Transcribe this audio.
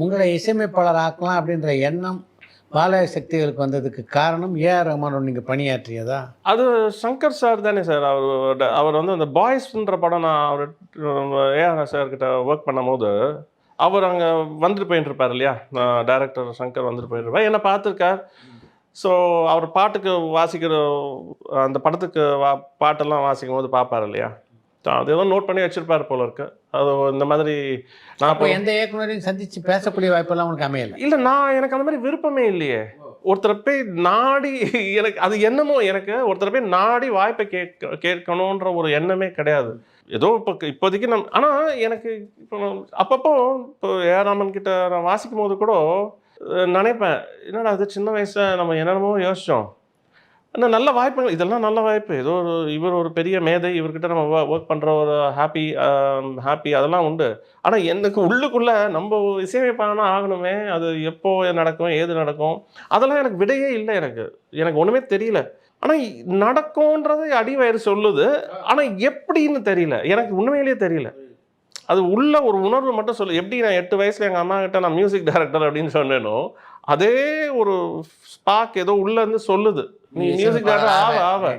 உங்களை இசையமைப்பாளர் ஆக்கலாம் அப்படின்ற எண்ணம் பாலய சக்திகளுக்கு வந்ததுக்கு காரணம் ஏஆர் ரஹ்மானோட நீங்கள் பணியாற்றியதா? அது சங்கர் சார் தானே சார். அவர் வந்து அந்த பாய்ஸ்ன்ற படம் நான் அவர் ஏஆர் சார்கிட்ட ஒர்க் பண்ணும்போது அவர் அங்கே வந்துட்டு போயிட்டு இருப்பார் இல்லையா, டைரக்டர் சங்கர் வந்துட்டு போயிட்டு இருப்பார், என்னை பார்த்துருக்கார். ஸோ அவர் பாட்டுக்கு வாசிக்கிற அந்த படத்துக்கு பாட்டெல்லாம் வாசிக்கும் போது பார்ப்பார் இல்லையா, அது ஏதோ நோட் பண்ணி வச்சிருப்பார் போல இருக்கு. அது இந்த மாதிரி நான் அப்போ எந்த இயக்குனரையும் சந்தித்து பேசக்கூடிய வாய்ப்பெல்லாம் உங்களுக்கு அமையலை? இல்லை, எனக்கு அந்த மாதிரி விருப்பமே இல்லையே. ஒருத்தரை போய் நாடி எனக்கு அது என்னமோ எனக்கு ஒருத்தரை போய் நாடி வாய்ப்பை கேட்கணுன்ற ஒரு எண்ணமே கிடையாது. ஏதோ இப்போதைக்கு ஆனால் எனக்கு இப்போ அப்பப்போ இப்போ ஏஆர் ரஹ்மான் கிட்ட நான் வாசிக்கும் போது கூட நினைப்பேன், என்னடா அது சின்ன வயசில் நம்ம என்னென்னமோ யோசித்தோம், ஆனால் நல்ல வாய்ப்புகள், இதெல்லாம் நல்ல வாய்ப்பு. ஏதோ இவர் ஒரு பெரிய மேதை, இவர்கிட்ட நம்ம ஒர்க் பண்ணுற ஒரு ஹாப்பி அதெல்லாம் உண்டு. ஆனால் எனக்கு உள்ளுக்குள்ளே நம்ம இசையமைப்பாளனா ஆகணுமே, அது எப்போ நடக்கும், ஏது நடக்கும், அதெல்லாம் எனக்கு விடையே இல்லை. எனக்கு ஒன்றுமே தெரியல. ஆனால் நடக்கும்ன்றது அடிவயிறு சொல்லுது, ஆனால் எப்படின்னு தெரியல, எனக்கு உண்மையிலேயே தெரியல. அது உள்ள ஒரு உணர்வு மட்டும் சொல்லு. எப்படி நான் 8 வயசுல எங்கள் அம்மா கிட்ட நான் மியூசிக் டைரக்டர் அப்படின்னு சொன்னேனோ, அதே ஒரு ஸ்பார்க் ஏதோ உள்ளேருந்து சொல்லுது, நீ மியூசிக் டைரக்டர் ஆவ